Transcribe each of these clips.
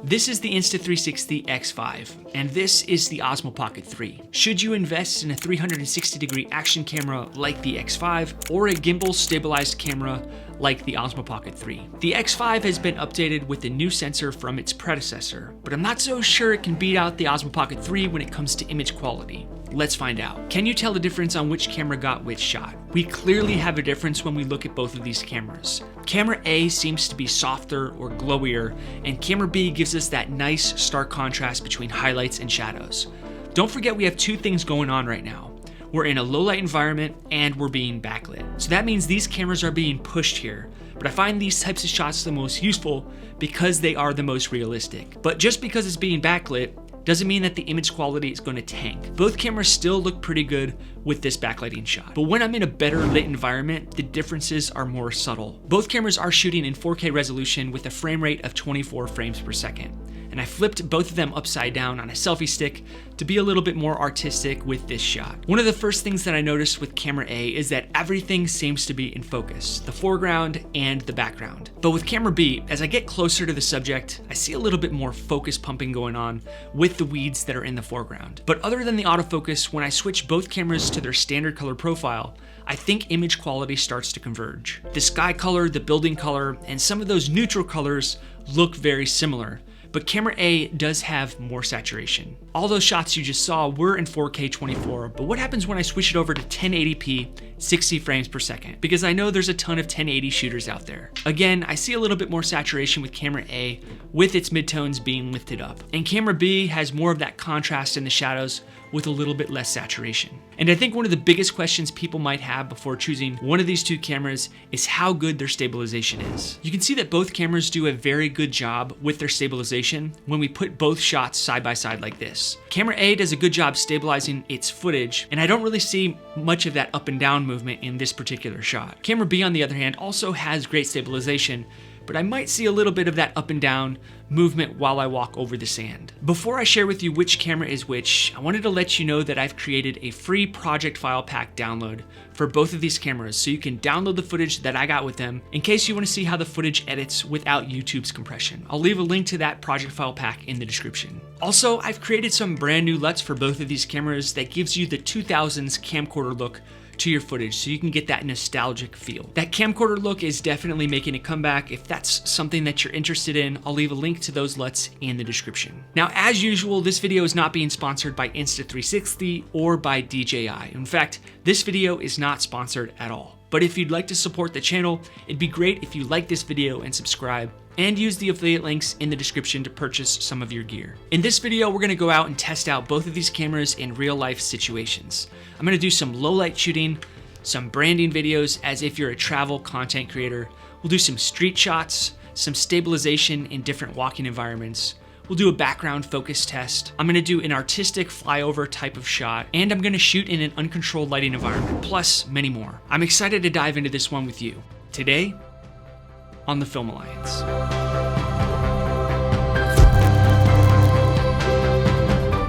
This is the Insta360 X5, and this is the Osmo Pocket 3. Should you invest in a 360-degree action camera like the X5 or a gimbal stabilized camera like the Osmo Pocket 3? The X5 has been updated with a new sensor from its predecessor, but I'm not so sure it can beat out the Osmo Pocket 3 when it comes to image quality. Let's find out. Can you tell the difference on which camera got which shot? We clearly have a difference when we look at both of these cameras. Camera A seems to be softer or glowier, and camera B gives us that nice stark contrast between highlights and shadows. Don't forget we have two things going on right now. We're in a low light environment and we're being backlit. So that means these cameras are being pushed here. But I find these types of shots the most useful because they are the most realistic. But just because it's being backlit doesn't mean that the image quality is going to tank. Both cameras still look pretty good with this backlighting shot. But when I'm in a better lit environment, the differences are more subtle. Both cameras are shooting in 4K resolution with a frame rate of 24 frames per second. And I flipped both of them upside down on a selfie stick to be a little bit more artistic with this shot. One of the first things that I noticed with camera A is that everything seems to be in focus, the foreground and the background. But with camera B, as I get closer to the subject, I see a little bit more focus pumping going on with the weeds that are in the foreground. But other than the autofocus, when I switch both cameras to their standard color profile, I think image quality starts to converge. The sky color, the building color, and some of those neutral colors look very similar. But camera A does have more saturation. All those shots you just saw were in 4K 24, but what happens when I switch it over to 1080p 60 frames per second? Because I know there's a ton of 1080 shooters out there. Again, I see a little bit more saturation with camera A with its midtones being lifted up. And camera B has more of that contrast in the shadows with a little bit less saturation. And I think one of the biggest questions people might have before choosing one of these two cameras is how good their stabilization is. You can see that both cameras do a very good job with their stabilization when we put both shots side by side like this. Camera A does a good job stabilizing its footage, and I don't really see much of that up and down movement in this particular shot. Camera B, on the other hand, also has great stabilization, but I might see a little bit of that up and down movement while I walk over the sand. Before I share with you which camera is which, I wanted to let you know that I've created a free project file pack download for both of these cameras, so you can download the footage that I got with them in case you want to see how the footage edits without YouTube's compression. I'll leave a link to that project file pack in the description. Also, I've created some brand new LUTs for both of these cameras that gives you the 2000s camcorder look to your footage, so you can get that nostalgic feel. That camcorder look is definitely making a comeback. If that's something that you're interested in, I'll leave a link to those LUTs in the description. Now, as usual, this video is not being sponsored by Insta360 or by DJI. In fact, this video is not sponsored at all. But if you'd like to support the channel, it'd be great if you like this video and subscribe, and use the affiliate links in the description to purchase some of your gear. In this video, we're gonna go out and test out both of these cameras in real life situations. I'm gonna do some low light shooting, some branding videos as if you're a travel content creator. We'll do some street shots, some stabilization in different walking environments. We'll do a background focus test. I'm gonna do an artistic flyover type of shot, and I'm gonna shoot in an uncontrolled lighting environment, plus many more. I'm excited to dive into this one with you. Today, on the Film Alliance.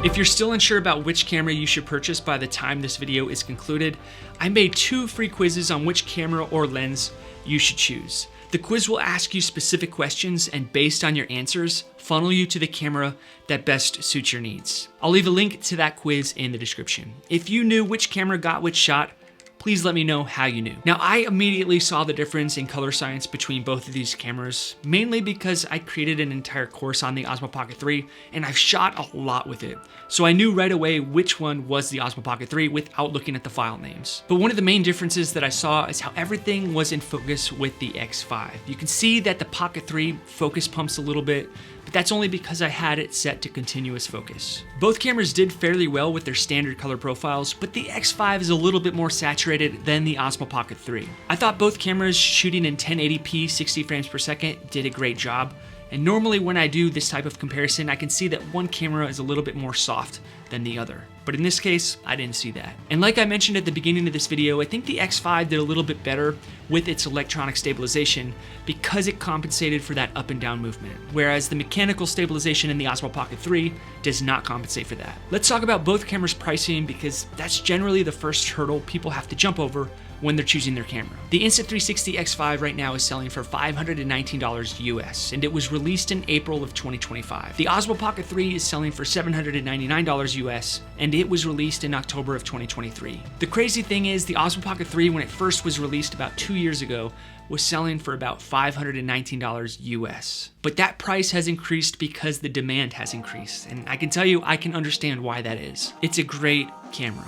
If you're still unsure about which camera you should purchase by the time this video is concluded, I made 2 free quizzes on which camera or lens you should choose. The quiz will ask you specific questions, and based on your answers, funnel you to the camera that best suits your needs. I'll leave a link to that quiz in the description. If you knew which camera got which shot, please let me know how you knew. Now, I immediately saw the difference in color science between both of these cameras, mainly because I created an entire course on the Osmo Pocket 3, and I've shot a lot with it. So I knew right away which one was the Osmo Pocket 3 without looking at the file names. But one of the main differences that I saw is how everything was in focus with the X5. You can see that the Pocket 3 focus pumps a little bit, but that's only because I had it set to continuous focus. Both cameras did fairly well with their standard color profiles, but the X5 is a little bit more saturated than the Osmo Pocket 3. I thought both cameras shooting in 1080p 60 frames per second did a great job, and normally when I do this type of comparison, I can see that one camera is a little bit more soft than the other. But in this case, I didn't see that. And like I mentioned at the beginning of this video, I think the X5 did a little bit better with its electronic stabilization because it compensated for that up and down movement, whereas the mechanical stabilization in the Osmo Pocket 3 does not compensate for that. Let's talk about both cameras' pricing, because that's generally the first hurdle people have to jump over when they're choosing their camera. The Insta360 X5 right now is selling for $519 US, and it was released in April of 2025. The Osmo Pocket 3 is selling for $799 US, and it was released in October of 2023. The crazy thing is, the Osmo Pocket 3, when it first was released about 2 years ago, was selling for about $519 US. But that price has increased because the demand has increased, and I can tell you, I can understand why that is. It's a great camera.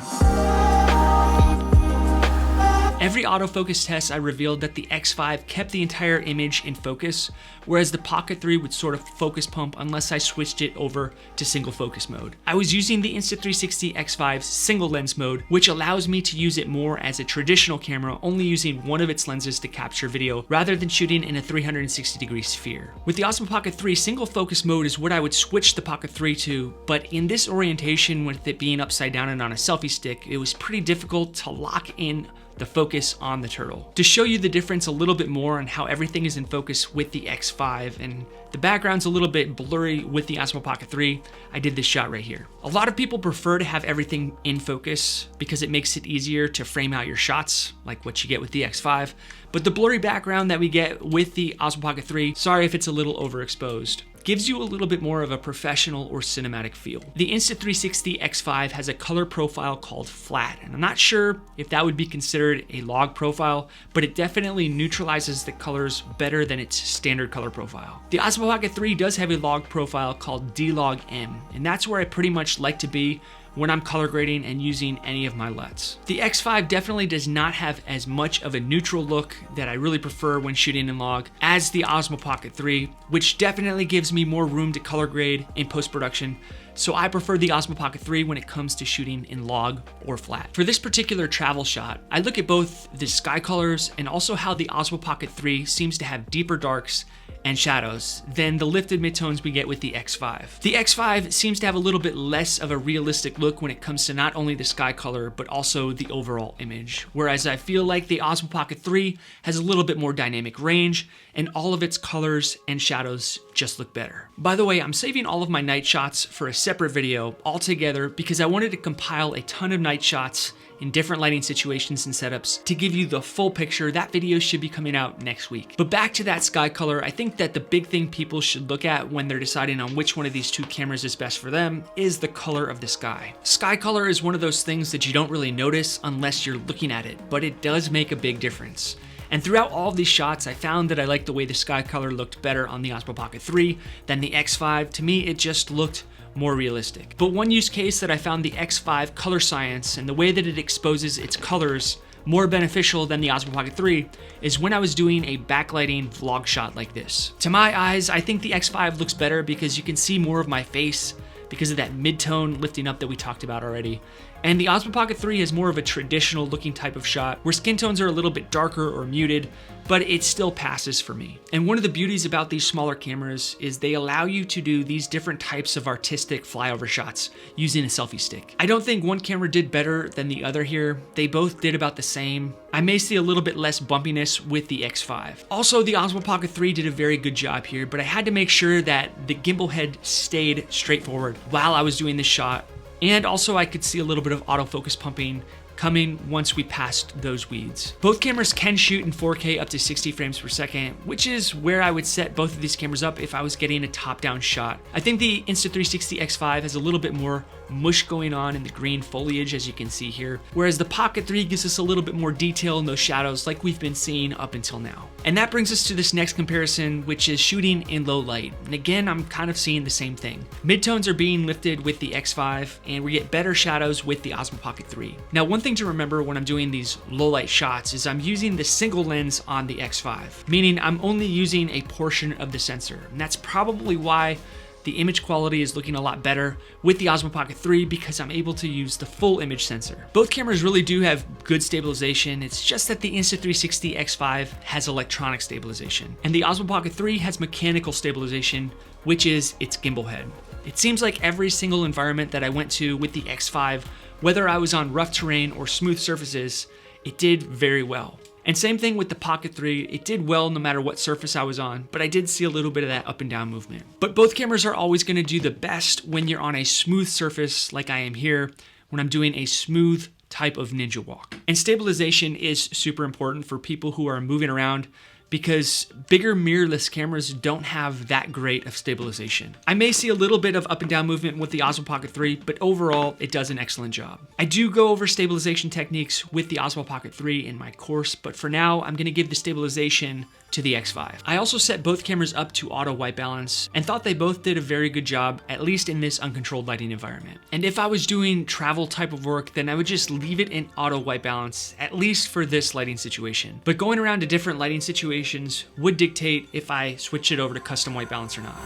Every autofocus test, I revealed that the X5 kept the entire image in focus, whereas the Pocket 3 would sort of focus pump unless I switched it over to single focus mode. I was using the Insta360 X5's single lens mode, which allows me to use it more as a traditional camera, only using one of its lenses to capture video, rather than shooting in a 360-degree sphere. With the Osmo Pocket 3, single focus mode is what I would switch the Pocket 3 to, but in this orientation, with it being upside down and on a selfie stick, it was pretty difficult to lock in the focus on the turtle. To show you the difference a little bit more on how everything is in focus with the X5 and the background's a little bit blurry with the Osmo Pocket 3, I did this shot right here. A lot of people prefer to have everything in focus because it makes it easier to frame out your shots, like what you get with the X5. But the blurry background that we get with the Osmo Pocket 3, sorry if it's a little overexposed, gives you a little bit more of a professional or cinematic feel. The Insta360 X5 has a color profile called flat, and I'm not sure if that would be considered a log profile, but it definitely neutralizes the colors better than its standard color profile. The Osmo Pocket 3 does have a log profile called D-Log-M, and that's where I pretty much like to be when I'm color grading and using any of my LUTs. The X5 definitely does not have as much of a neutral look that I really prefer when shooting in log as the Osmo Pocket 3, which definitely gives me more room to color grade in post-production. So I prefer the Osmo Pocket 3 when it comes to shooting in log or flat. For this particular travel shot, I look at both the sky colors and also how the Osmo Pocket 3 seems to have deeper darks and shadows than the lifted midtones we get with the X5. The X5 seems to have a little bit less of a realistic look when it comes to not only the sky color, but also the overall image. Whereas I feel like the Osmo Pocket 3 has a little bit more dynamic range and all of its colors and shadows just look better. By the way, I'm saving all of my night shots for a separate video altogether because I wanted to compile a ton of night shots in different lighting situations and setups to give you the full picture. That video should be coming out next week. But back to that sky color, I think that the big thing people should look at when they're deciding on which one of these two cameras is best for them is the color of the sky. Sky color is one of those things that you don't really notice unless you're looking at it, but it does make a big difference. And throughout all of these shots, I found that I liked the way the sky color looked better on the Osmo Pocket 3 than the X5. To me, it just looked more realistic. But one use case that I found the X5 color science and the way that it exposes its colors more beneficial than the Osmo Pocket 3 is when I was doing a backlighting vlog shot like this. To my eyes, I think the X5 looks better because you can see more of my face because of that mid-tone lifting up that we talked about already. And the Osmo Pocket 3 is more of a traditional looking type of shot where skin tones are a little bit darker or muted, but it still passes for me. And one of the beauties about these smaller cameras is they allow you to do these different types of artistic flyover shots using a selfie stick. I don't think one camera did better than the other here. They both did about the same. I may see a little bit less bumpiness with the X5. Also, the Osmo Pocket 3 did a very good job here, but I had to make sure that the gimbal head stayed straightforward while I was doing this shot. And also I could see a little bit of autofocus pumping coming once we passed those weeds. Both cameras can shoot in 4K up to 60 frames per second, which is where I would set both of these cameras up if I was getting a top-down shot. I think the Insta360 X5 has a little bit more mush going on in the green foliage, as you can see here, whereas the Pocket 3 gives us a little bit more detail in those shadows like we've been seeing up until now. And that brings us to this next comparison, which is shooting in low light. And again, I'm kind of seeing the same thing. Midtones are being lifted with the X5, and we get better shadows with the Osmo Pocket 3. Now, one thing to remember when I'm doing these low light shots is I'm using the single lens on the X5, meaning I'm only using a portion of the sensor. And that's probably why the image quality is looking a lot better with the Osmo Pocket 3 because I'm able to use the full image sensor. Both cameras really do have good stabilization. It's just that the Insta360 X5 has electronic stabilization and the Osmo Pocket 3 has mechanical stabilization, which is its gimbal head. It seems like every single environment that I went to with the X5, whether I was on rough terrain or smooth surfaces, it did very well. And same thing with the Pocket 3, it did well no matter what surface I was on, but I did see a little bit of that up and down movement. But both cameras are always gonna do the best when you're on a smooth surface like I am here, when I'm doing a smooth type of ninja walk. And stabilization is super important for people who are moving around because bigger mirrorless cameras don't have that great of stabilization. I may see a little bit of up and down movement with the Osmo Pocket 3, but overall it does an excellent job. I do go over stabilization techniques with the Osmo Pocket 3 in my course, but for now I'm gonna give the stabilization to the X5. I also set both cameras up to auto white balance and thought they both did a very good job, at least in this uncontrolled lighting environment. And if I was doing travel type of work, then I would just leave it in auto white balance, at least for this lighting situation. But going around to different lighting situations would dictate if I switch it over to custom white balance or not.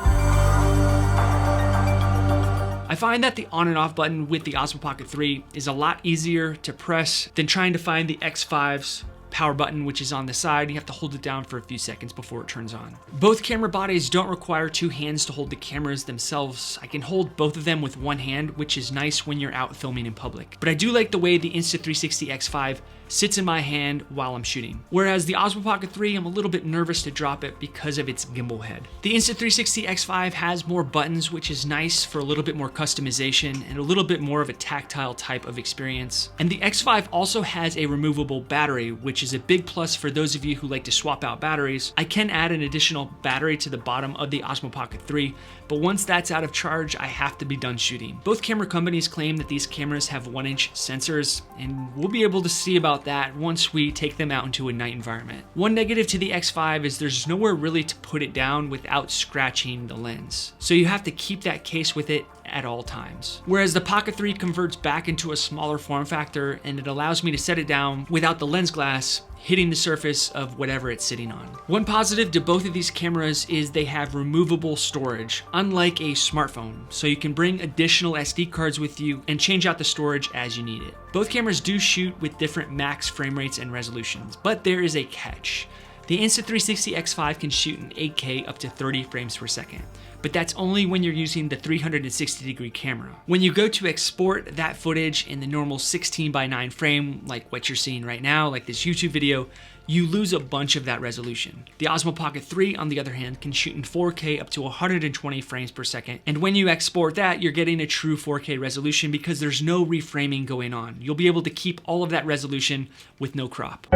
I find that the on and off button with the Osmo Pocket 3 is a lot easier to press than trying to find the X5's power button, which is on the side. You have to hold it down for a few seconds before it turns on. Both camera bodies don't require two hands to hold the cameras themselves. I can hold both of them with one hand, which is nice when you're out filming in public. But I do like the way the Insta360 X5 sits in my hand while I'm shooting. Whereas the Osmo Pocket 3, I'm a little bit nervous to drop it because of its gimbal head. The Insta360 X5 has more buttons, which is nice for a little bit more customization and a little bit more of a tactile type of experience. And the X5 also has a removable battery, which is a big plus for those of you who like to swap out batteries. I can add an additional battery to the bottom of the Osmo Pocket 3, but once that's out of charge, I have to be done shooting. Both camera companies claim that these cameras have 1-inch sensors, and we'll be able to see about that once we take them out into a night environment. One negative to the X5 is there's nowhere really to put it down without scratching the lens. So you have to keep that case with it at all times. Whereas the Pocket 3 converts back into a smaller form factor and it allows me to set it down without the lens glass hitting the surface of whatever it's sitting on. One positive to both of these cameras is they have removable storage, unlike a smartphone, so you can bring additional SD cards with you and change out the storage as you need it. Both cameras do shoot with different max frame rates and resolutions, but there is a catch. The Insta360 X5 can shoot in 8K up to 30 frames per second, but that's only when you're using the 360-degree camera. When you go to export that footage in the normal 16:9 frame, like what you're seeing right now, like this YouTube video, you lose a bunch of that resolution. The Osmo Pocket 3, on the other hand, can shoot in 4K up to 120 frames per second, and when you export that, you're getting a true 4K resolution because there's no reframing going on. You'll be able to keep all of that resolution with no crop.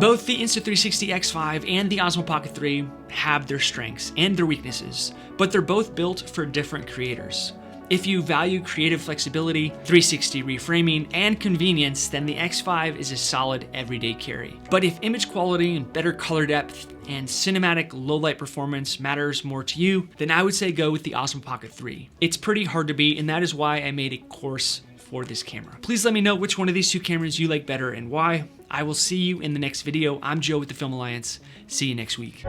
Both the Insta360 X5 and the Osmo Pocket 3 have their strengths and their weaknesses, but they're both built for different creators. If you value creative flexibility, 360 reframing, and convenience, then the X5 is a solid everyday carry. But if image quality and better color depth and cinematic low-light performance matters more to you, then I would say go with the Osmo Pocket 3. It's pretty hard to beat, and that is why I made a course for this camera. Please let me know which one of these two cameras you like better and why. I will see you in the next video. I'm Joe with the Film Alliance. See you next week.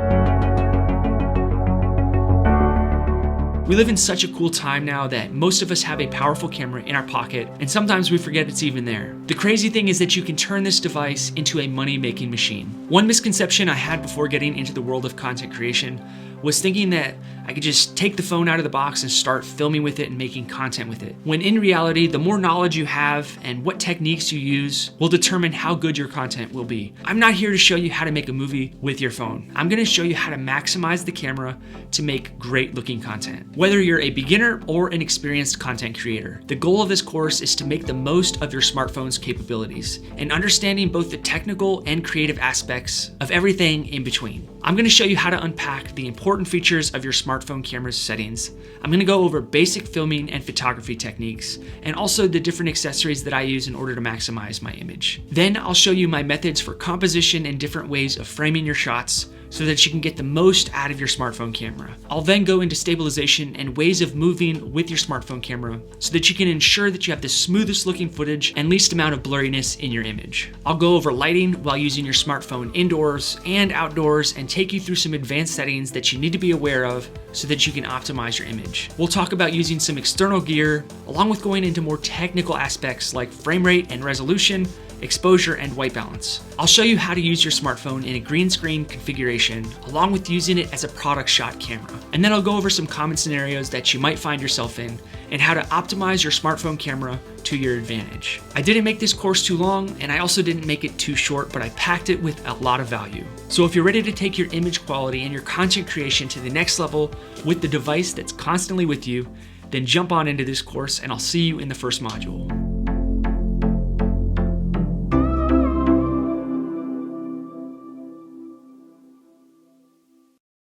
We live in such a cool time now that most of us have a powerful camera in our pocket, and sometimes we forget it's even there. The crazy thing is that you can turn this device into a money-making machine. One misconception I had before getting into the world of content creation was thinking that I could just take the phone out of the box and start filming with it and making content with it. When in reality, the more knowledge you have and what techniques you use will determine how good your content will be. I'm not here to show you how to make a movie with your phone. I'm gonna show you how to maximize the camera to make great looking content. Whether you're a beginner or an experienced content creator, the goal of this course is to make the most of your smartphone's capabilities and understanding both the technical and creative aspects of everything in between. I'm gonna show you how to unpack the important features of your smartphone camera's settings. I'm gonna go over basic filming and photography techniques, and also the different accessories that I use in order to maximize my image. Then I'll show you my methods for composition and different ways of framing your shots so that you can get the most out of your smartphone camera. I'll then go into stabilization and ways of moving with your smartphone camera so that you can ensure that you have the smoothest looking footage and least amount of blurriness in your image. I'll go over lighting while using your smartphone indoors and outdoors and take you through some advanced settings that you need to be aware of so that you can optimize your image. We'll talk about using some external gear along with going into more technical aspects like frame rate and resolution, exposure, and white balance. I'll show you how to use your smartphone in a green screen configuration, along with using it as a product shot camera. And then I'll go over some common scenarios that you might find yourself in and how to optimize your smartphone camera to your advantage. I didn't make this course too long, and I also didn't make it too short, but I packed it with a lot of value. So if you're ready to take your image quality and your content creation to the next level with the device that's constantly with you, then jump on into this course and I'll see you in the first module.